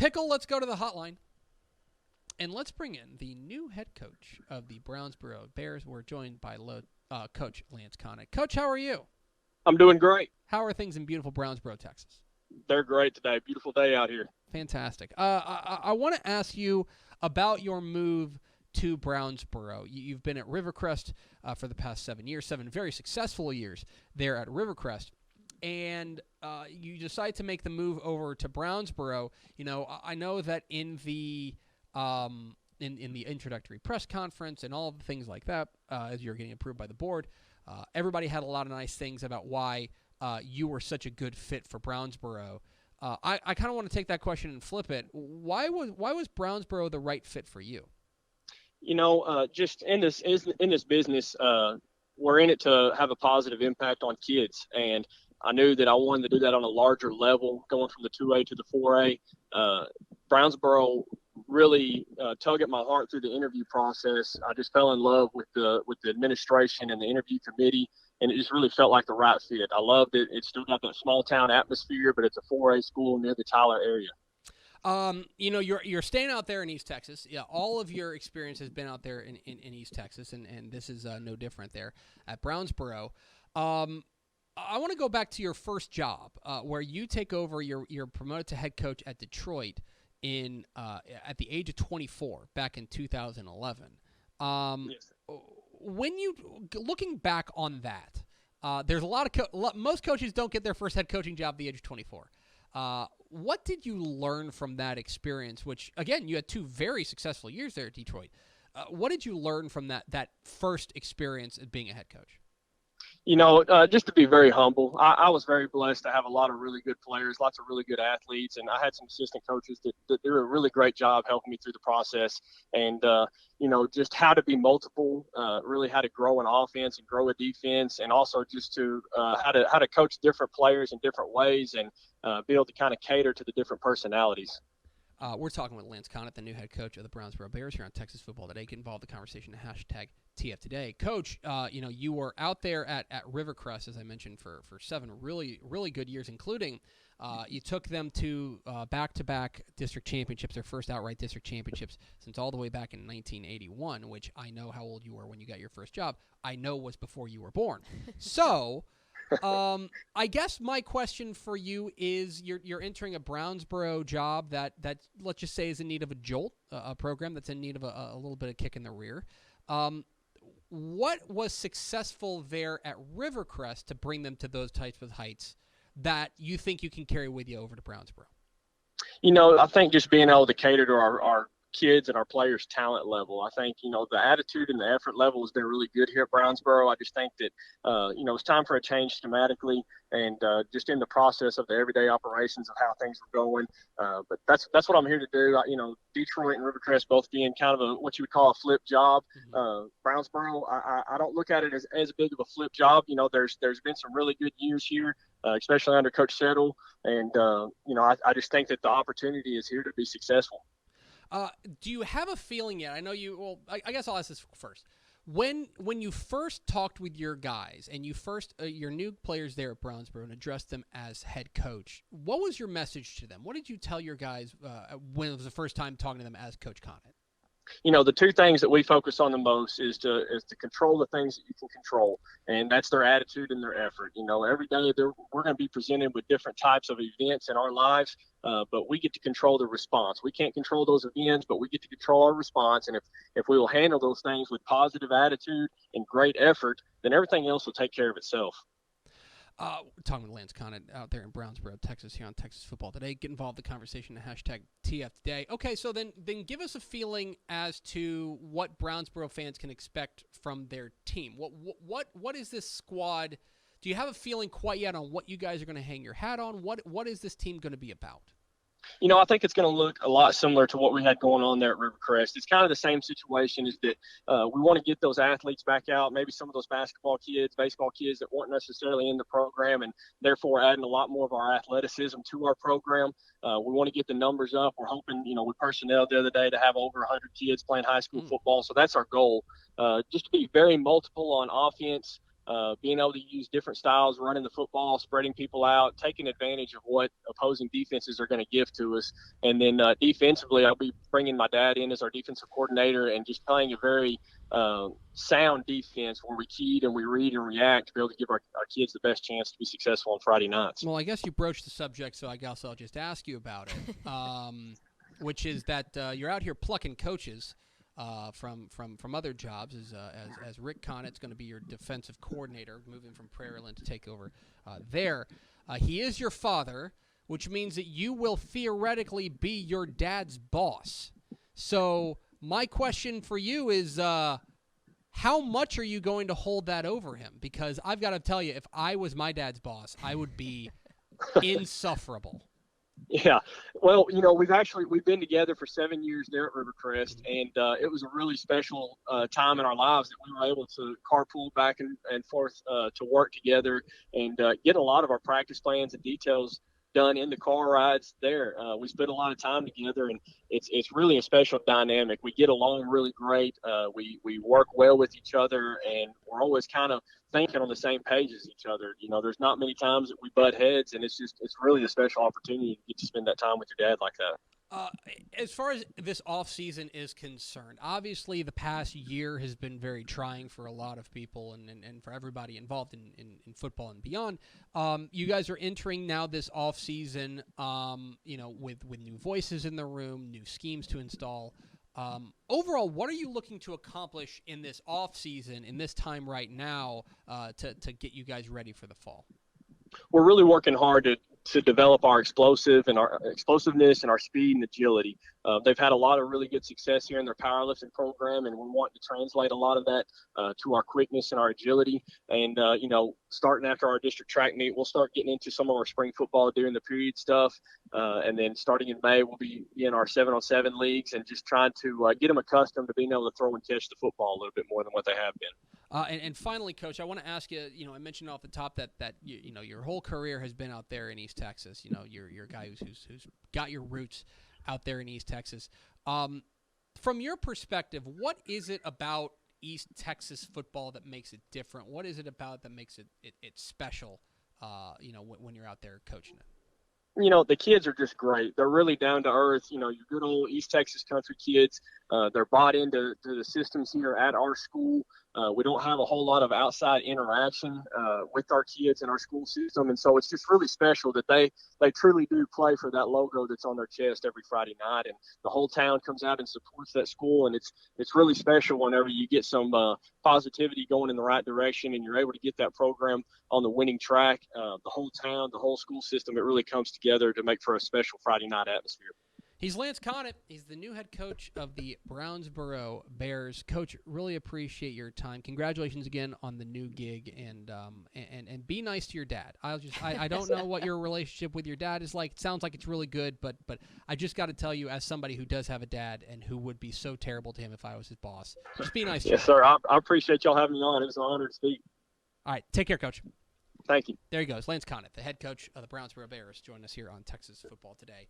Pickle, let's go to the hotline. And let's bring in the new head coach of the Brownsboro Bears. We're joined by Coach Lance Connot. Coach, how are you? I'm doing great. How are things in beautiful Brownsboro, Texas? They're great today. Beautiful day out here. Fantastic. I want to ask you about your move to Brownsboro. You've been at Rivercrest for the past 7 years, 7 very successful years there at Rivercrest. And you decide to make the move over to Brownsboro. You know, I know that in the in the introductory press conference and all of the things like that, as you're getting approved by the board, everybody had a lot of nice things about why you were such a good fit for Brownsboro. I kind of want to take that question and flip it. Why was Brownsboro the right fit for you? You know, just in this business, we're in it to have a positive impact on kids, and I knew that I wanted to do that on a larger level, going from the 2A to the 4A. Brownsboro really tug at my heart through the interview process. I just fell in love with the administration and the interview committee, and it just really felt like the right fit. I loved it. It's still got that small town atmosphere, but it's a 4A school near the Tyler area. You know, you're staying out there in East Texas. Yeah, all of your experience has been out there in East Texas, and this is no different there at Brownsboro. I want to go back to your first job, where you take over. You're promoted to head coach at Detroit at the age of 24 back in 2011. Yes. When you looking back on that, there's a lot of most coaches don't get their first head coaching job at the age of 24. What did you learn from that experience? Which, again, you had 2 very successful years there at Detroit. What did you learn from that first experience of being a head coach? You know, just to be very humble, I was very blessed to have a lot of really good players, lots of really good athletes, and I had some assistant coaches that did a really great job helping me through the process. And, you know, just how to be multiple, really how to grow an offense and grow a defense, and also just to how to coach different players in different ways and be able to kind of cater to the different personalities. We're talking with Lance Connot, the new head coach of the Brownsboro Bears here on Texas Football Today. Get involved in the conversation at #TF Today. Coach, you know, you were out there at Rivercrest, as I mentioned, for 7 really, really good years, including you took them to back-to-back district championships, their first outright district championships since all the way back in 1981, which I know how old you were when you got your first job. I know was before you were born. So I guess my question for you is you're entering a Brownsboro job that let's just say is in need of a jolt, a program that's in need of a little bit of kick in the rear. What was successful there at Rivercrest to bring them to those types of heights that you think you can carry with you over to Brownsboro? You know, I think just being able to cater to our kids and our players' talent level. I think, you know, the attitude and the effort level has been really good here at Brownsboro. I just think that, you know, it's time for a change schematically and just in the process of the everyday operations of how things are going. But that's what I'm here to do. You know, Detroit and Rivercrest both being kind of what you would call a flip job. Brownsboro, I don't look at it as big of a flip job. You know, there's been some really good years here, especially under Coach Settle. And, you know, I just think that the opportunity is here to be successful. Do you have a feeling yet? I know you. Well, I guess I'll ask this first. When you first talked with your guys and you first your new players there at Brownsboro and addressed them as head coach, what was your message to them? What did you tell your guys when it was the first time talking to them as Coach Connot? You know, the 2 things that we focus on the most is to control the things that you can control, and that's their attitude and their effort. You know, every day we're going to be presented with different types of events in our lives, but we get to control the response. We can't control those events, but we get to control our response, and if we will handle those things with positive attitude and great effort, then everything else will take care of itself. We're talking with Lance Connot out there in Brownsboro, Texas, here on Texas Football Today. Get involved in the conversation at #TF Today. Okay, so then give us a feeling as to what Brownsboro fans can expect from their team. What is this squad? Do you have a feeling quite yet on what you guys are going to hang your hat on? What is this team going to be about? You know, I think it's going to look a lot similar to what we had going on there at Rivercrest. It's kind of the same situation, is that we want to get those athletes back out, maybe some of those basketball kids, baseball kids that weren't necessarily in the program, and therefore adding a lot more of our athleticism to our program. We want to get the numbers up. We're hoping, you know, with personnel the other day to have over 100 kids playing high school football. So that's our goal, just to be very multiple on offense, being able to use different styles, running the football, spreading people out, taking advantage of what opposing defenses are going to give to us. And then defensively, I'll be bringing my dad in as our defensive coordinator and just playing a very sound defense where we keyed and we read and react to be able to give our kids the best chance to be successful on Friday nights. Well, I guess you broached the subject, so I guess I'll just ask you about it, which is that you're out here plucking coaches from other jobs, as Rick Connot's going to be your defensive coordinator, moving from Prairieland to take over there. He is your father, which means that you will theoretically be your dad's boss. So my question for you is, how much are you going to hold that over him? Because I've got to tell you, if I was my dad's boss, I would be insufferable. Yeah, well, we've been together for 7 years there at Rivercrest, and it was a really special time in our lives that we were able to carpool back and forth to work together and get a lot of our practice plans and details done in the car rides there. We spent a lot of time together, and it's really a special dynamic. We get along really great. We work well with each other, and we're always kind of thinking on the same page as each other. There's not many times that we butt heads, and it's really a special opportunity to get to spend that time with your dad like that. As far as this offseason is concerned, obviously the past year has been very trying for a lot of people and for everybody involved in football and beyond. You guys are entering now this offseason, with new voices in the room, new schemes to install. Overall, what are you looking to accomplish in this offseason, in this time right now, to get you guys ready for the fall? We're really working hard to develop our explosiveness and our speed and agility. They've had a lot of really good success here in their powerlifting program, and we're wanting to translate a lot of that to our quickness and our agility. And, starting after our district track meet, we'll start getting into some of our spring football during the period stuff. And then starting in May, we'll be in our 7-on-7 leagues and just trying to get them accustomed to being able to throw and catch the football a little bit more than what they have been. And finally, Coach, I want to ask you, I mentioned off the top that your whole career has been out there in East Texas. You're a guy who's got your roots out there in East Texas. From your perspective, what is it about East Texas football that makes it different? What is it about that makes it special, when you're out there coaching it? The kids are just great. They're really down to earth. Your good old East Texas country kids. They're bought into the systems here at our school. We don't have a whole lot of outside interaction with our kids in our school system, and so it's just really special that they truly do play for that logo that's on their chest every Friday night, and the whole town comes out and supports that school, and it's really special whenever you get some positivity going in the right direction and you're able to get that program on the winning track. The whole town, the whole school system, it really comes together to make for a special Friday night atmosphere. He's Lance Connot. He's the new head coach of the Brownsboro Bears. Coach, really appreciate your time. Congratulations again on the new gig, and be nice to your dad. I don't know what your relationship with your dad is like. It sounds like it's really good, but I just got to tell you, as somebody who does have a dad and who would be so terrible to him if I was his boss, just be nice to him. Yes, sir. I appreciate y'all having me on. It was an honor to speak. All right, take care, Coach. Thank you. There he goes, Lance Connot, the head coach of the Brownsboro Bears, joining us here on Texas Football Today.